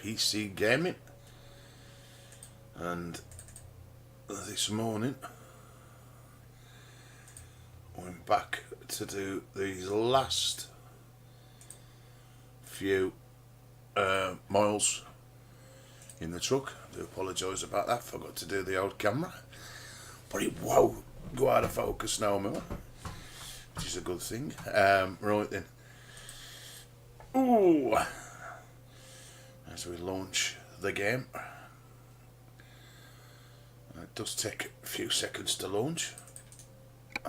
PC gaming, and this morning went back to do these last few miles in the truck. I do apologise about that, forgot to do the old camera, but it won't go out of focus no more, which is a good thing. Right then, ooh, as we launch the game, it does take a few seconds to launch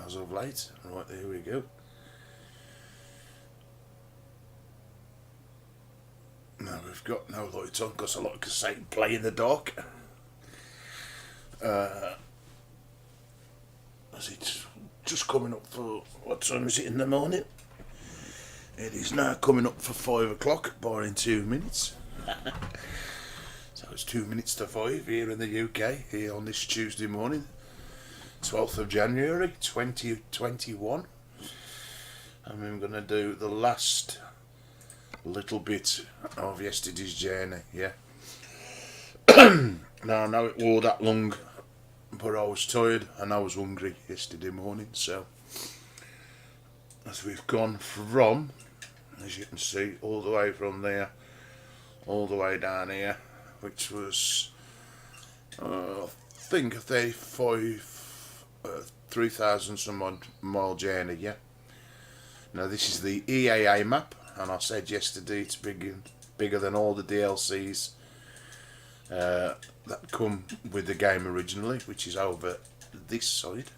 as of late. Right, there we go. Now we've got no lights on because I like to say play in the dark. As it's just coming up for, what time is it in the morning? It is now coming up for 5 o'clock, barring 2 minutes. So it's 2 minutes to 5 here in the UK, here on this Tuesday morning, 12th of January 2021. And I'm going to do the last little bit of yesterday's journey, yeah. Now I know it wore that long, but I was tired and I was hungry yesterday morning, so as we've gone from, as you can see, all the way from there all the way down here, which was I think a 3,000 some odd mile journey, yeah. Now this is the EAA map, and I said yesterday it's bigger than all the DLCs that come with the game originally, which is over this side.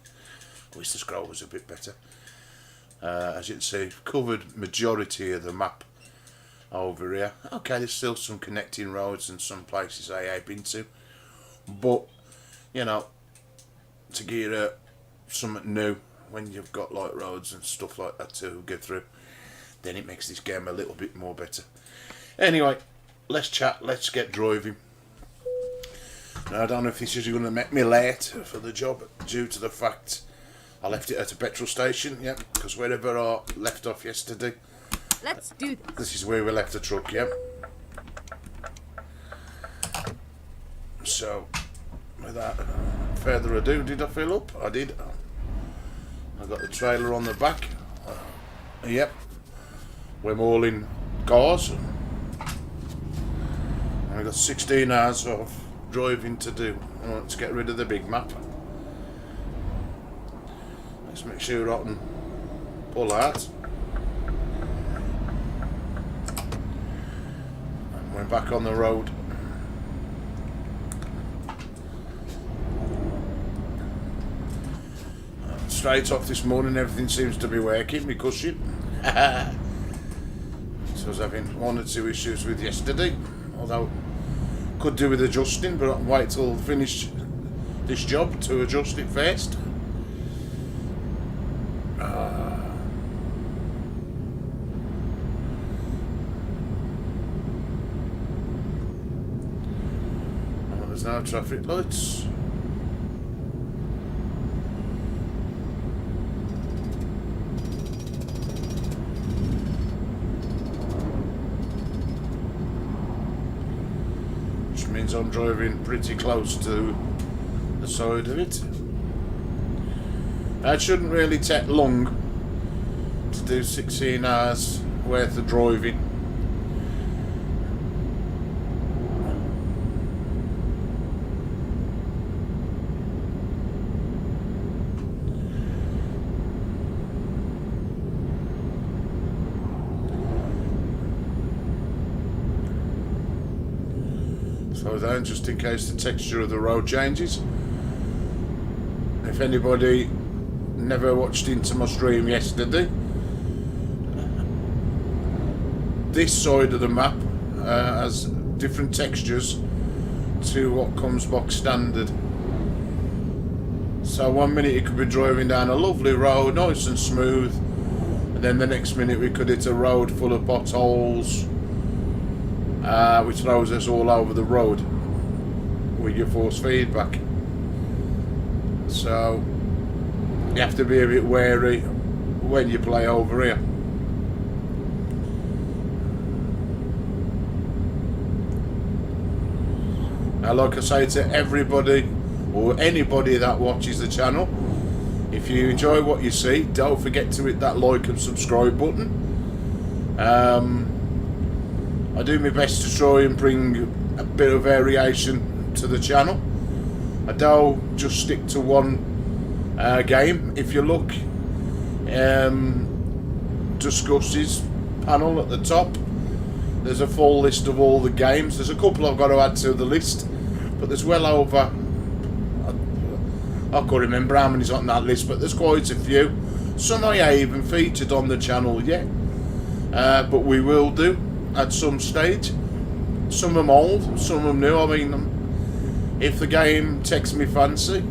I wish the scroll was a bit better. As you can see, covered majority of the map over here. Okay, there's still some connecting roads and some places I have been to, but you know, to get something new when you've got like roads and stuff like that to get through, then it makes this game a little bit more better. Anyway, let's chat, let's get driving. Now, I don't know if this is going to make me late for the job due to the fact I left it at a petrol station, yeah, because wherever I left off yesterday, let's do this. This is where we left the truck, yeah. So, without further ado, did I fill up? I did. I got the trailer on the back. Yep. We're hauling cars. And I got 16 hours of driving to do. Let's get rid of the big map. Let's make sure I can pull out. And we're back on the road. Straight off this morning, everything seems to be working. My cushion. So I was having 1 or 2 issues with yesterday, although could do with adjusting, but I'll wait till I finish this job to adjust it first. There's no traffic lights. Means I'm driving pretty close to the side of it. It shouldn't really take long to do 16 hours worth of driving. So then, just in case the texture of the road changes, if anybody never watched into my stream yesterday, this side of the map has different textures to what comes box standard. So 1 minute you could be driving down a lovely road, nice and smooth, and then the next minute we could hit a road full of potholes, which throws us all over the road with your force feedback. So you have to be a bit wary when you play over here. Like I say to everybody or anybody that watches the channel, if you enjoy what you see, don't forget to hit that like and subscribe button. I do my best to try and bring a bit of variation to the channel. I don't just stick to one game. If you look, discusses panel at the top, there's a full list of all the games. There's a couple I've got to add to the list, but there's well over, I can't remember how many's on that list, but there's quite a few. Some I haven't featured on the channel yet, but we will do at some stage. Some of them old, some of them new. I mean, if the game takes me fancy,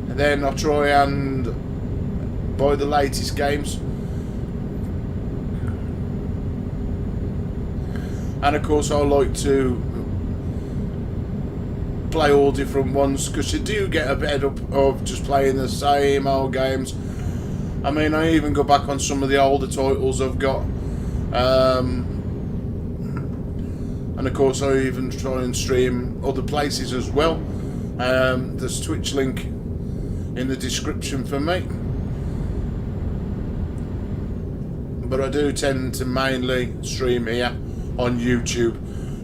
then I'll try and buy the latest games. And of course I like to play all different ones, because you do get a bit of just playing the same old games. I mean, I even go back on some of the older titles I've got. And of course I even try and stream other places as well. There's Twitch link in the description for me. But I do tend to mainly stream here on YouTube.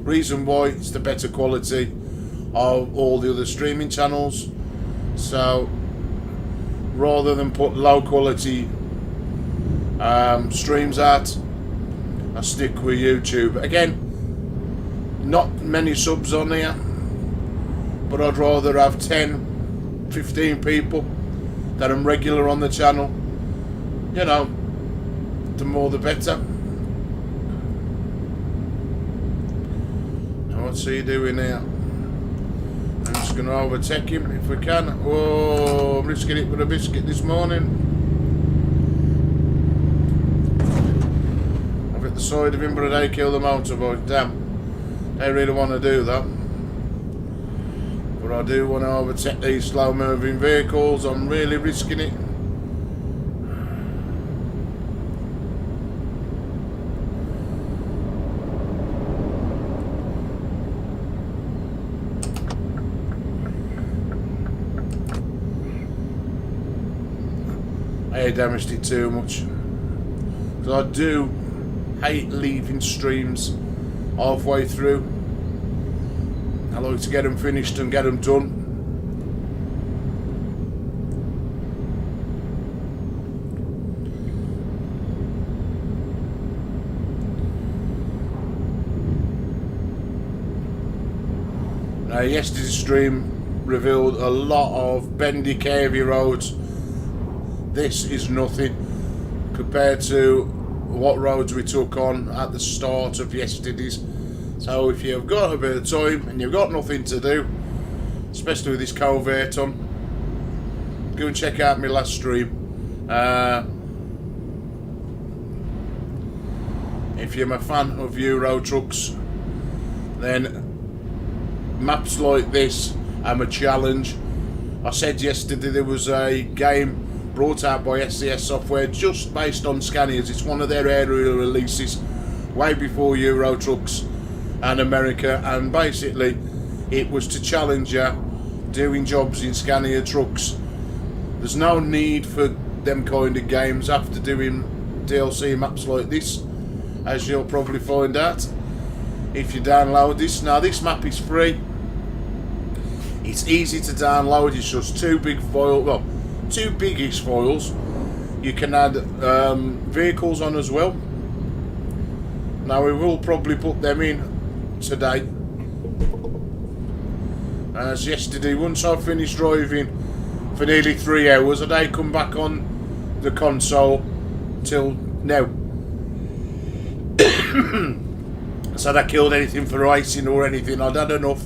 Reason why, it's the better quality of all the other streaming channels. So rather than put low quality streams out, I stick with YouTube. Again, not many subs on here, but I'd rather have 10, 15 people that are regular on the channel. You know, the more the better. What's he doing here? I'm just going to overtake him if we can. Oh, I'm risking it with a biscuit this morning. I've hit the side of him, but they kill the motorbike. Damn. They really want to do that. But I do want to overtake these slow moving vehicles. I'm really risking it. I damaged it too much. Because I do hate leaving streams halfway through. I like to get them finished and get them done. Now, yesterday's stream revealed a lot of bendy, curvy roads. This is nothing compared to what roads we took on at the start of yesterday's. So if you've got a bit of time and you've got nothing to do, especially with this COVID on, go and check out my last stream. If you're a fan of Euro trucks, then maps like this are a challenge. I said yesterday there was a game brought out by SCS Software just based on Scanias. It's one of their aerial releases way before Euro Trucks and America, and basically it was to challenge you doing jobs in Scania trucks. There's no need for them kind of games after doing DLC maps like this, as you'll probably find out if you download this. Now, this map is free. It's easy to download. It's just two big files, well, two biggish files. You can add vehicles on as well. Now, we will probably put them in today. As yesterday, once I finished driving for nearly 3 hours, I didn't come back on the console till now. So that killed anything for racing or anything. I'd had enough.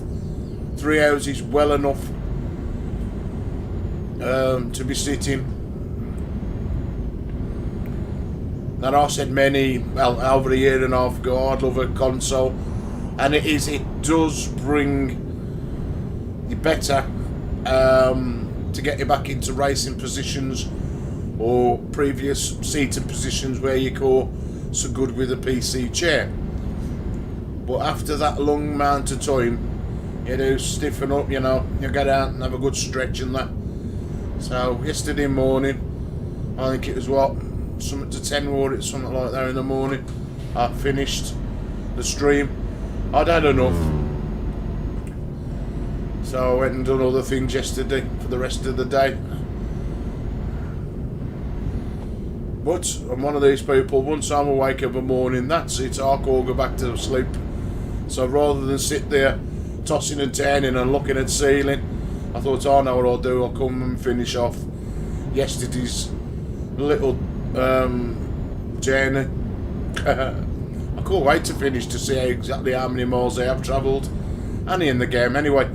3 hours is well enough to be sitting. And I said well, over a year and a half ago, I'd love a console, and it does bring you better to get you back into racing positions or previous seating positions where you go so good with a PC chair. But after that long amount of time, You do stiffen up, you know. You get out and have a good stretch and that. So yesterday morning, I think it was what, something to 10 or something like that in the morning. I finished the stream. I'd had enough. So I went and done other things yesterday for the rest of the day. But I'm one of these people, once I'm awake of a morning, that's it, I can't go back to sleep. So rather than sit there tossing and turning and looking at ceiling, I thought, I know what I'll do, I'll come and finish off yesterday's little journey. I can't wait to finish to see exactly how many miles I have travelled. And in the game anyway.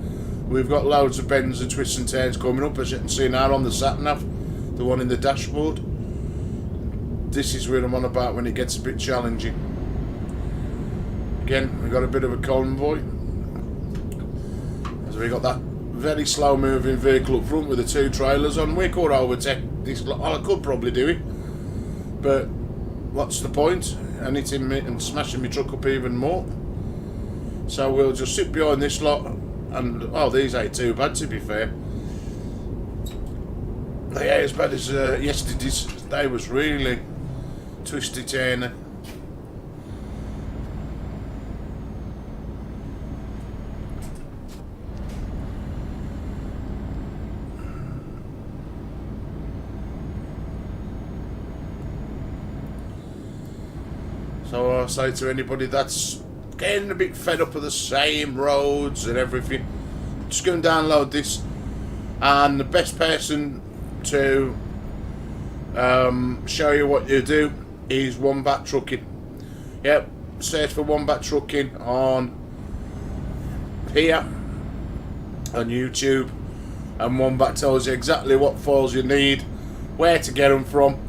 We've got loads of bends and twists and turns coming up, as you can see now on the sat-nav, the one in the dashboard. This is where I'm on about when it gets a bit challenging. Again, we've got a bit of a convoy. So we got that very slow moving vehicle up front with the 2 trailers on. We could overtake this. I could probably do it, but what's the point? And hitting me and smashing my truck up even more. So we'll just sit behind this lot, and these ain't too bad to be fair. They ain't as bad as yesterday's. They was really twisty turny. So I say to anybody that's getting a bit fed up of the same roads and everything, just go and download this. And the best person to show you what you do is Wombat Trucking. Yep, search for Wombat Trucking on here on YouTube, and Wombat tells you exactly what files you need, where to get them from,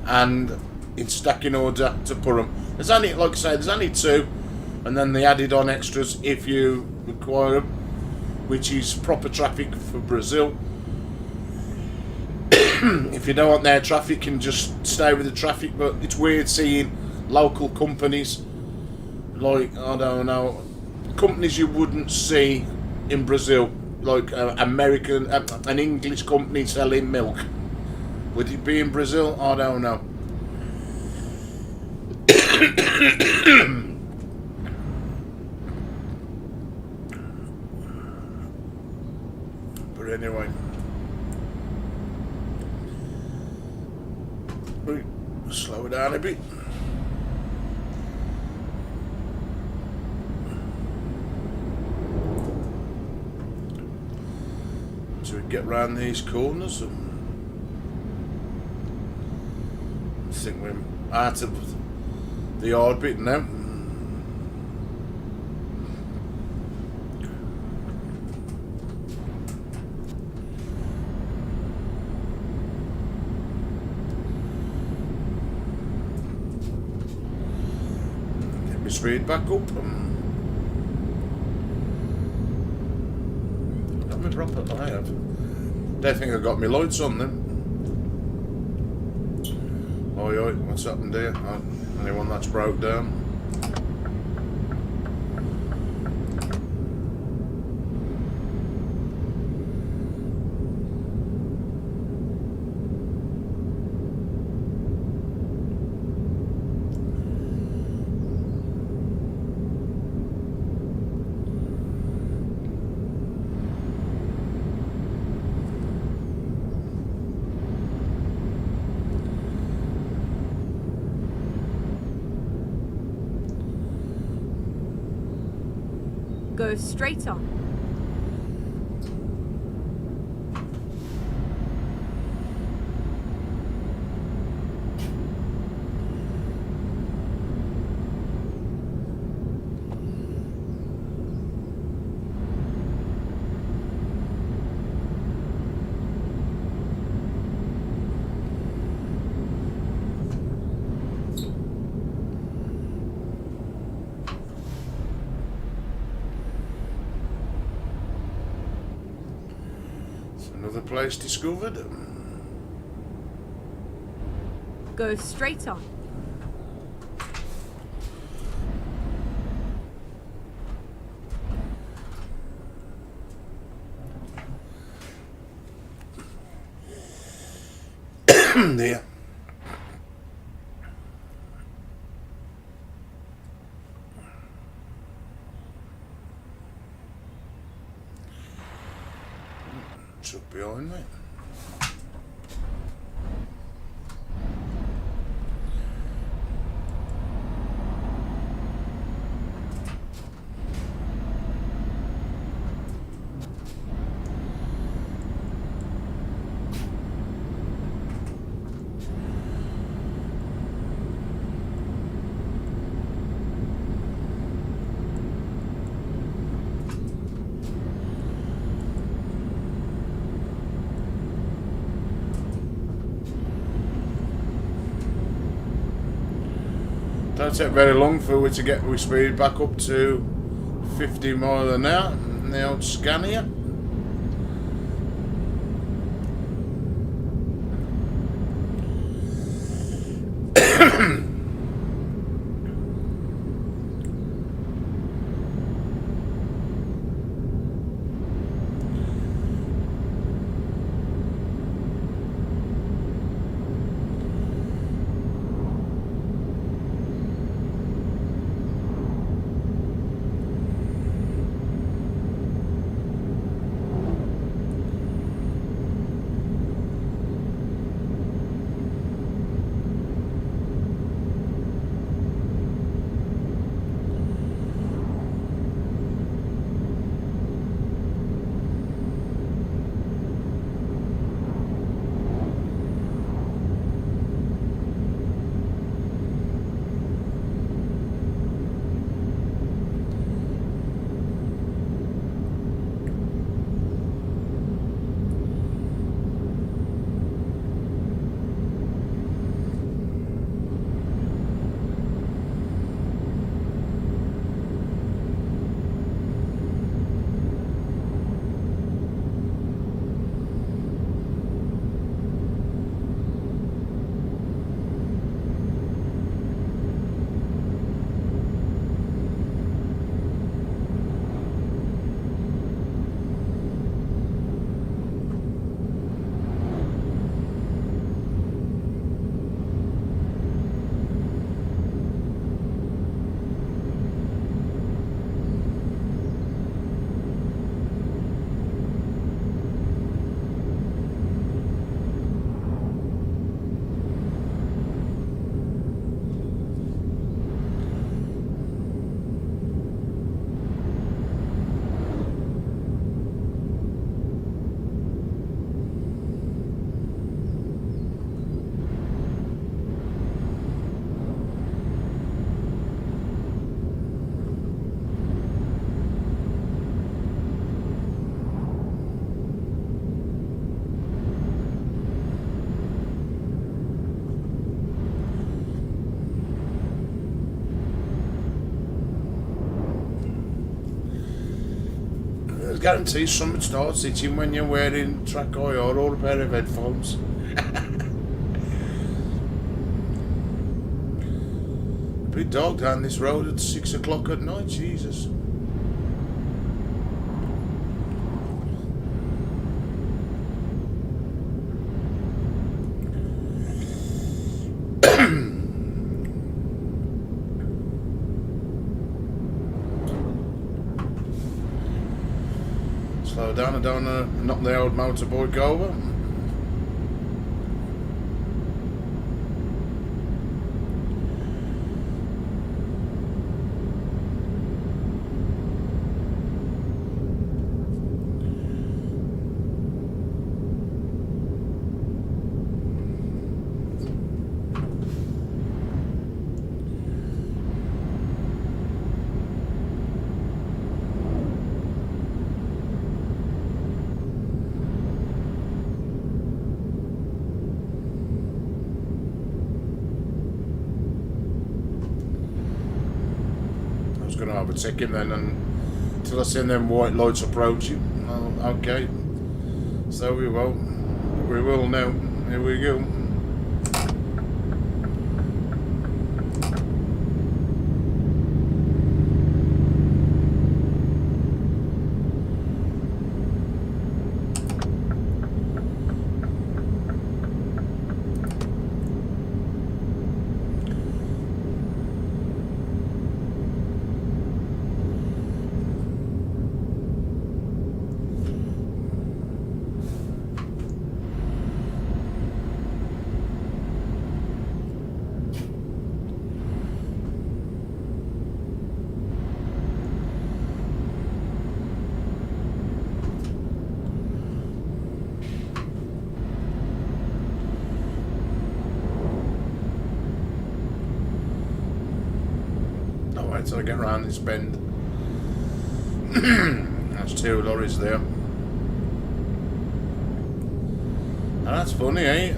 and in stacking order to put them. There's only, like I say, there's only 2, and then they added on extras if you require them, which is proper traffic for Brazil. If you don't want their traffic, you can just stay with the traffic. But it's weird seeing local companies, like, I don't know, companies you wouldn't see in Brazil, like American, an English company selling milk. Would it be in Brazil? I don't know. But anyway, slow it down a bit. So we get round these corners. I think we're out of the hard bit now. Get my speed back up. Got my proper. I have. Don't think I got my lights on them. Oi, what's happened here? Anyone that's broke down? Go straight on. Another place discovered. Go straight on. There. Truck behind me. Don't take very long for we to get we speed back up to 50 miles an hour in the old Scania. Guarantee something starts itching when you're wearing track eye or a pair of headphones. Big dog down this road at 6 o'clock at night, Jesus. Slow down, I don't want to knock the old motorbike over. Going to overtake him then until I see them white lights approaching. Oh, okay, so we will now. Here we go. till I get around this bend. That's 2 lorries there. And that's funny, eh?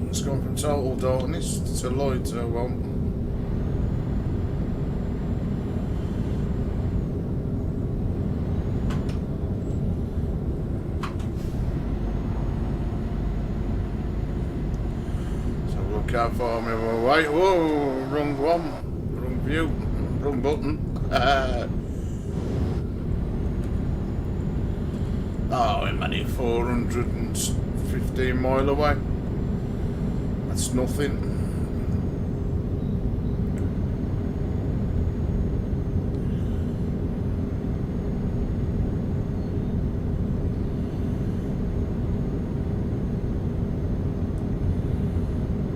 It's gone from total darkness to light, so well. So look how far I'm away. Whoa, wrong one, wrong view, wrong button. Oh, I'm only 415 mile away. That's nothing.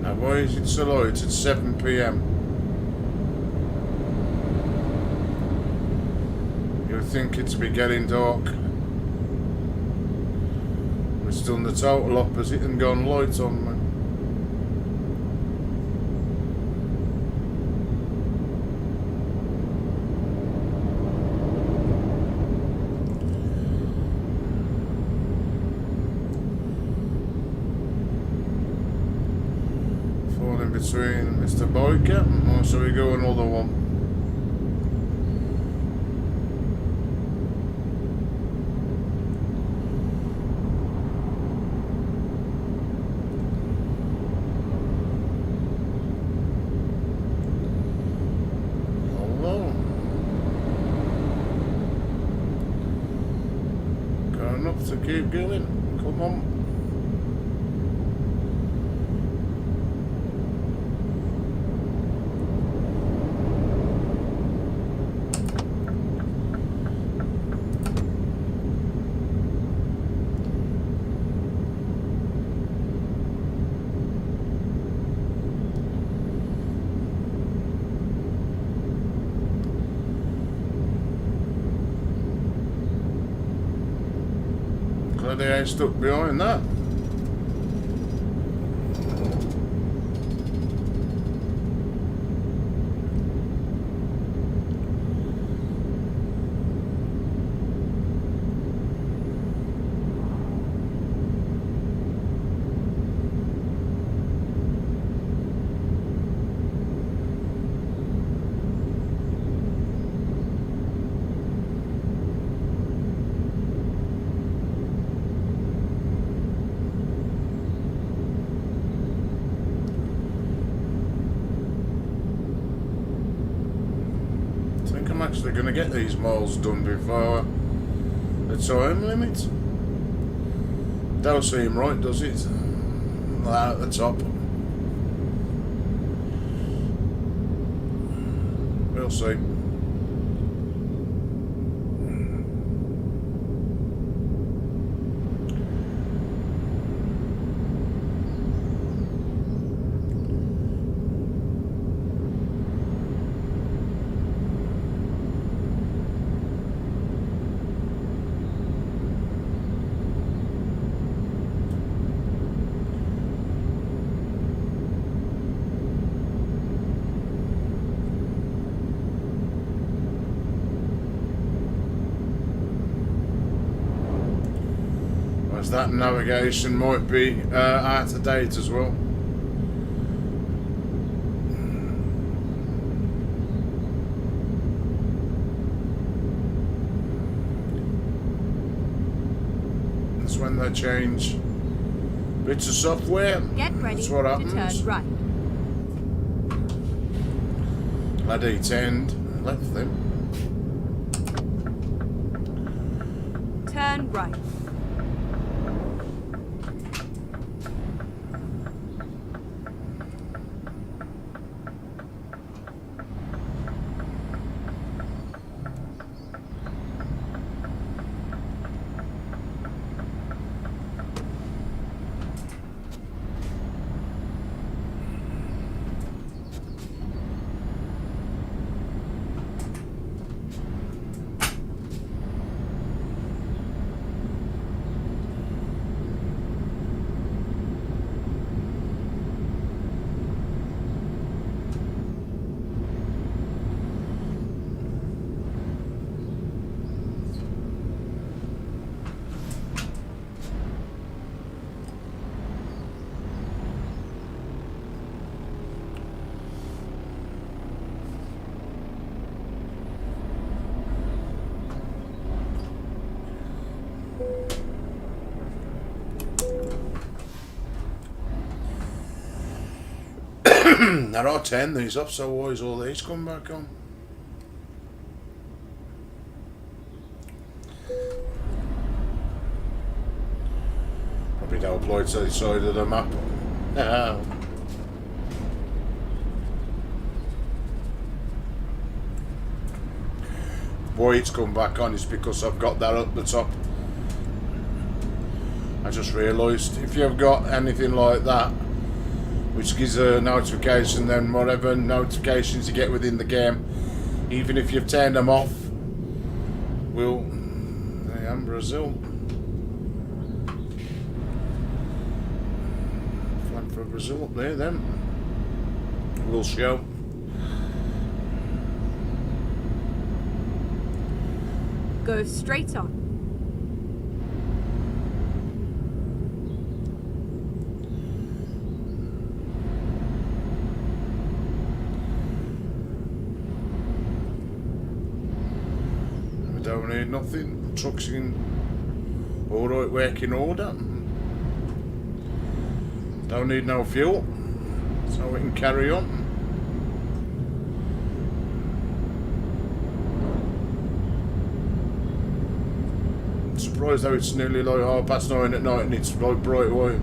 Now why is it so light? It's 7 PM. You'd think it'd be getting dark. It's done the total opposite and gone light on me. Falling between Mr. Biker, or shall we go another one? To keep going, come on. They ain't stuck behind that. I'm actually going to get these miles done before the time limit. Don't seem right, does it? That at the top. We'll see. That navigation might be out of date as well. That's when they change bits of software. Get ready That's what happens. to turn right. I D10 left them. Turn right. There are 10 these off, so why is all these come back on? Probably don't apply to the side of the map. Why it's come back on is because I've got that up the top. I just realised if you've got anything like that, which gives a notification, then whatever notifications you get within the game, even if you've turned them off, will. I am Brazil. Flag for Brazil up there, then. Will show. Go straight on. Don't need nothing. Truck's in alright working order. Don't need no fuel, so we can carry on. I'm surprised how it's nearly like 9:30 at night and it's like bright white.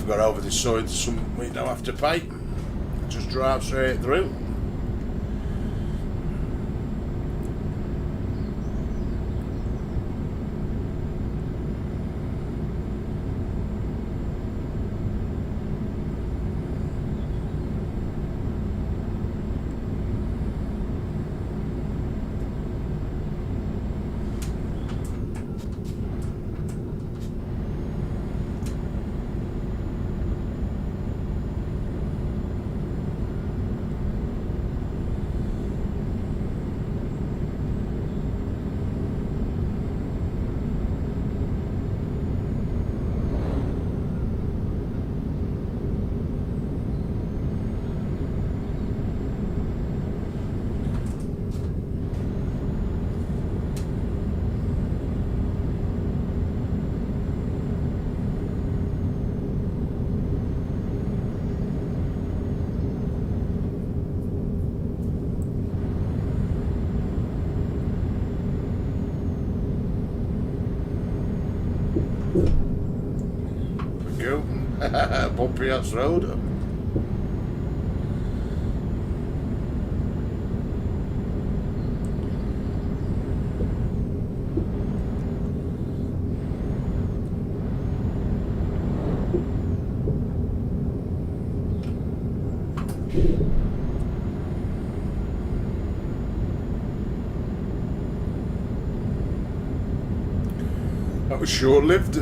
Got over this side, some we don't have to pay. Just drive straight through. Go. Bumpy ass road. That was short-lived.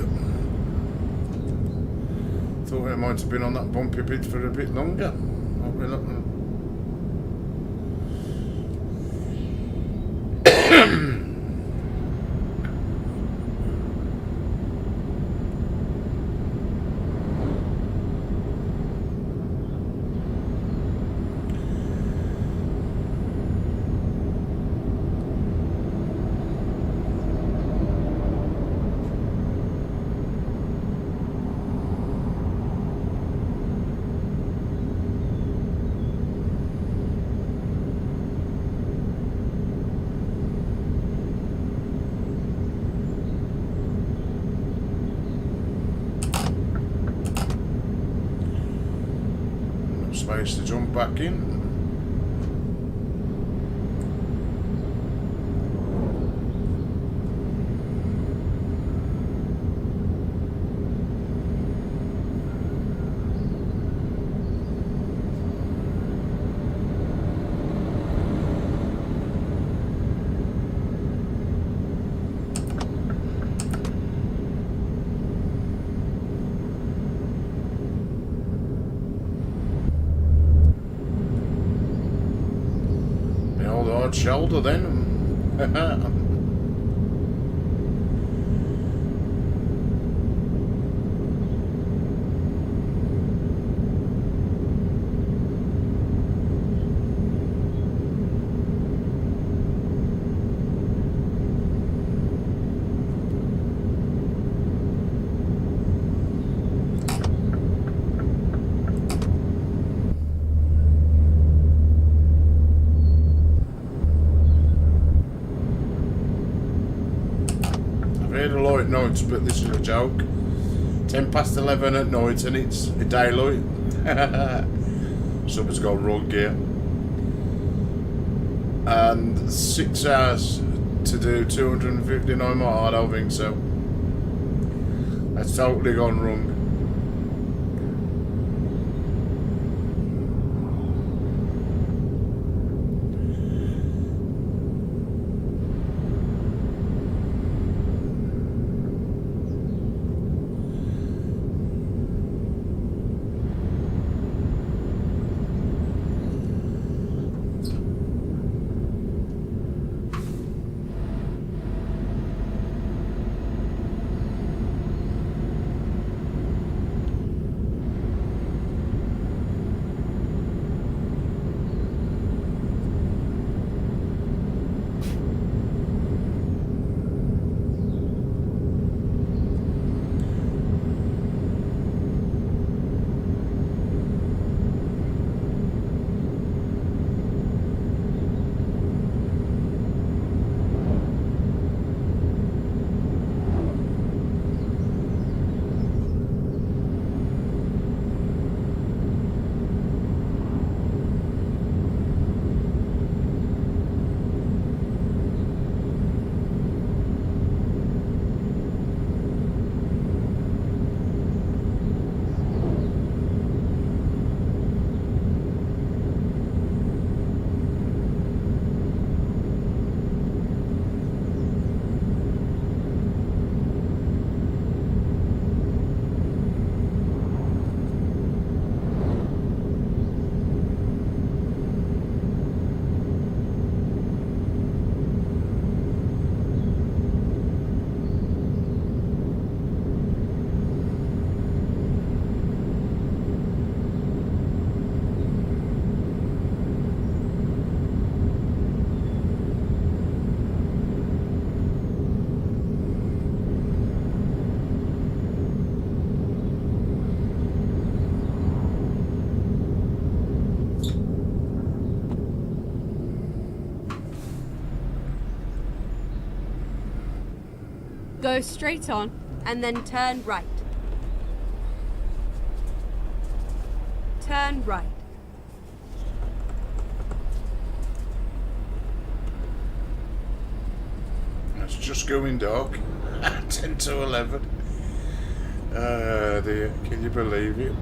Thought it might have been on that bumpy bit for a bit longer. space to jump back in. Shoulder then. No, but this is a joke. 10 past 11 at night and it's a daylight. Something's gone wrong here. And 6 hours to do 259 miles. I don't think so. That's totally gone wrong. Go straight on and then turn right. Turn right. It's just going dark. 10 to 11. Dear, can you believe it?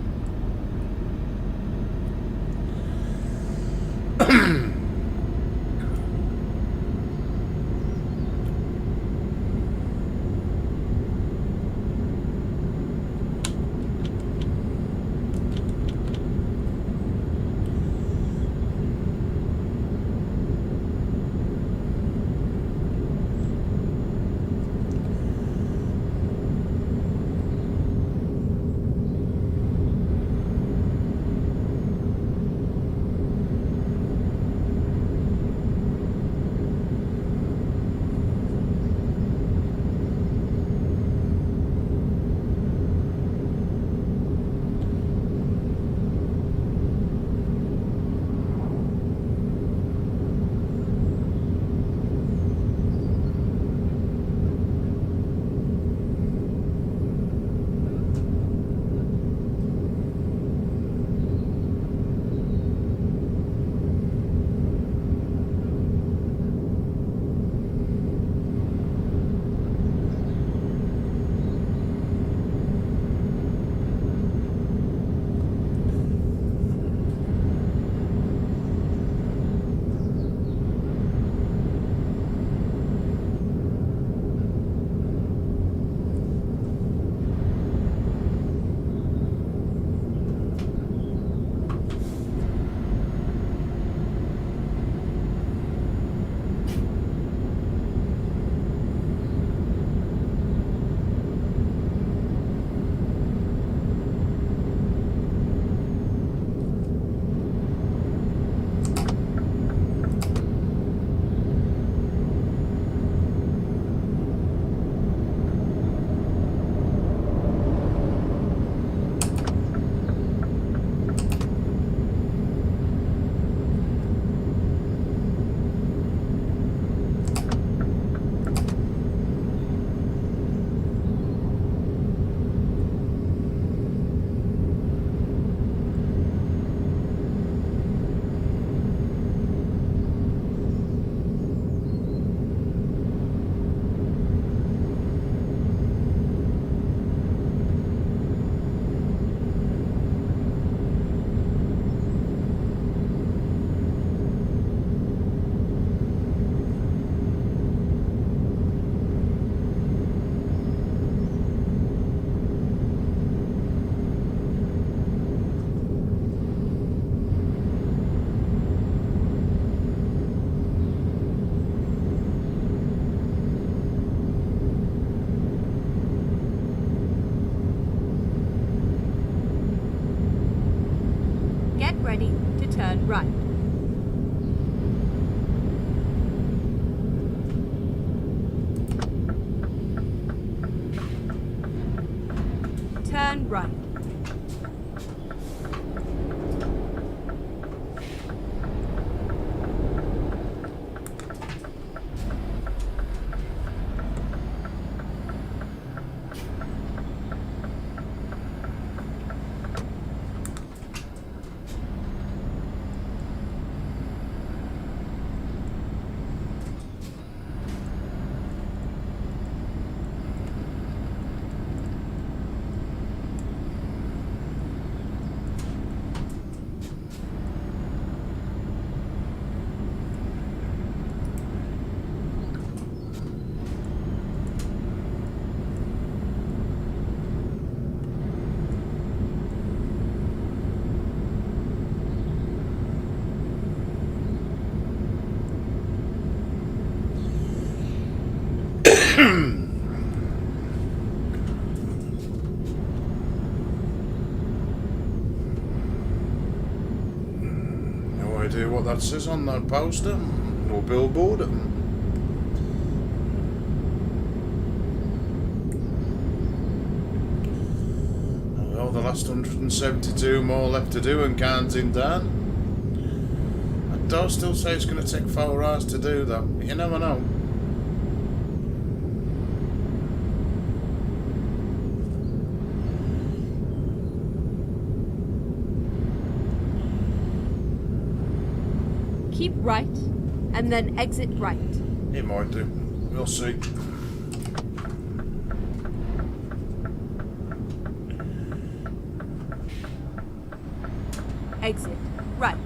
Turn right. Turn right. No idea what that says on that poster or billboard. Well, the last 172 more left to do and counting down. I do still say it's going to take 4 hours to do that. You never know. Keep right, and then exit right. It might do. We'll see. Exit right.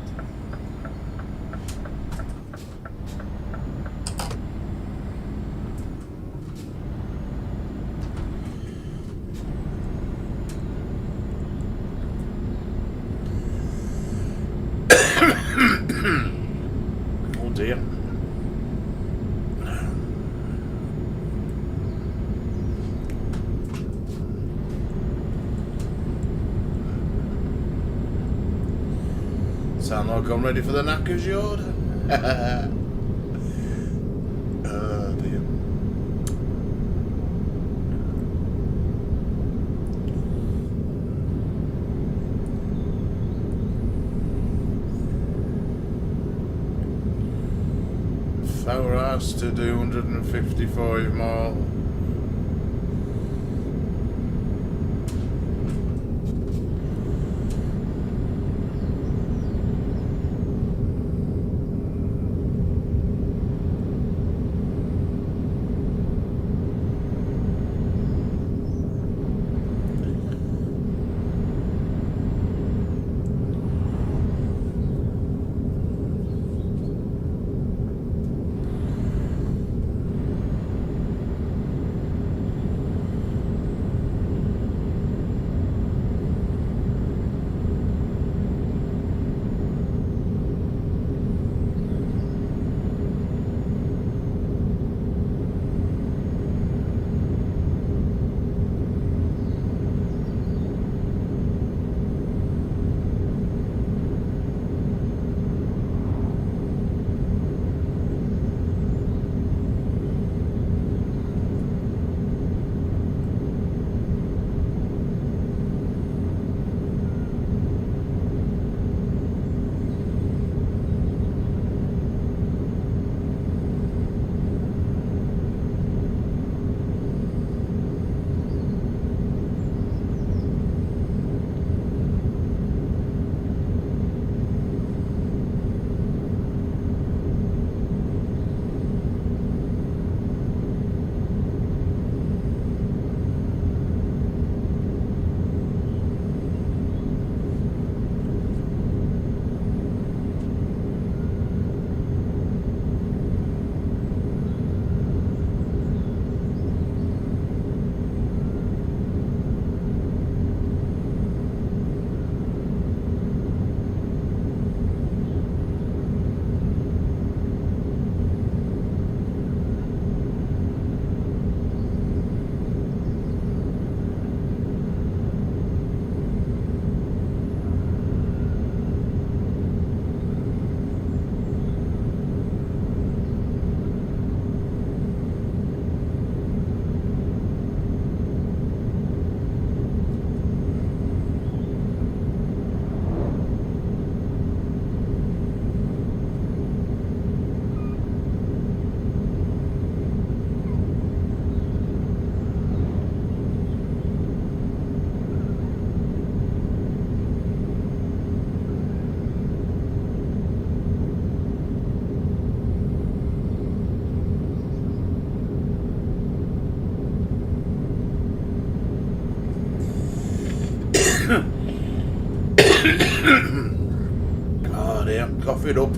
Oh dear. Sound like I'm ready for the knackers yard? Oh dear. Four hours to do 155 mile. cough it up.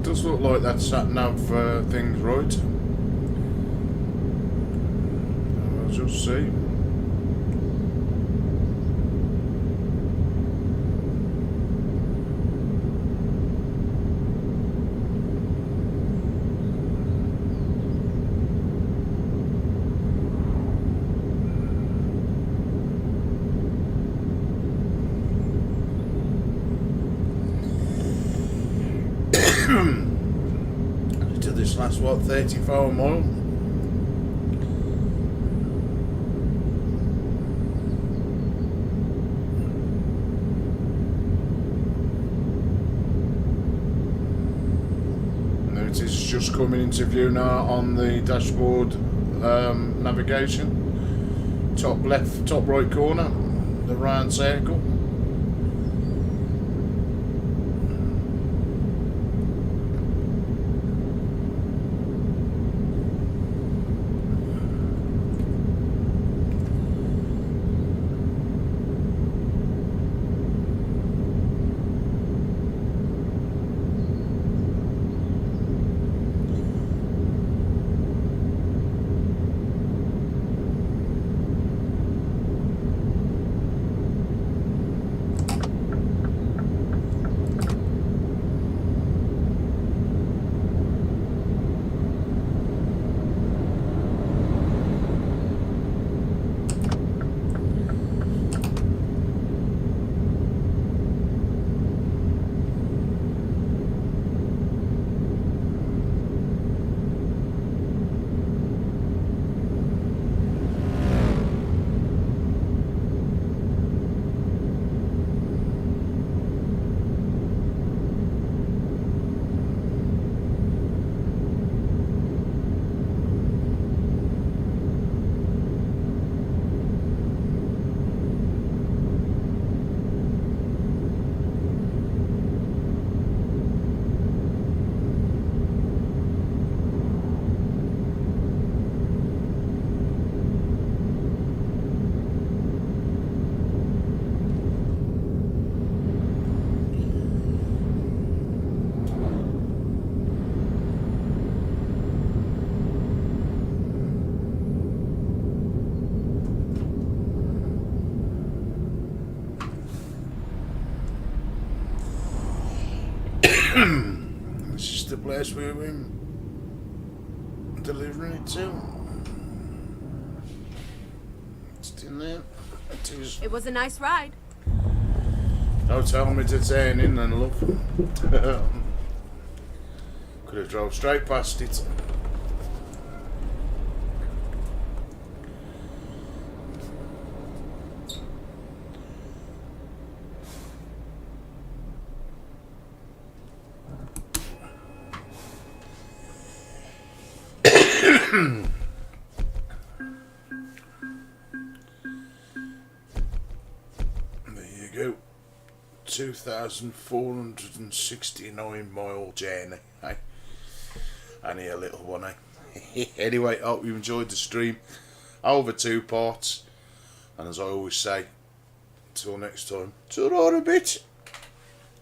Does look like that sat nav thing's right. I'll just see. To this last, what, 34 mile? There it is, just coming into view now on the dashboard navigation. Top left, top right corner, the round circle. where's we been delivering it to? It's in there. It was a nice ride. Don't tell me to turn in then, love. Could have drove straight past it. There you go. 2,469 mile journey. Eh? Only a little one, eh? Anyway, hope you enjoyed the stream. Over 2 parts. And as I always say, till next time, ta-ra a bit.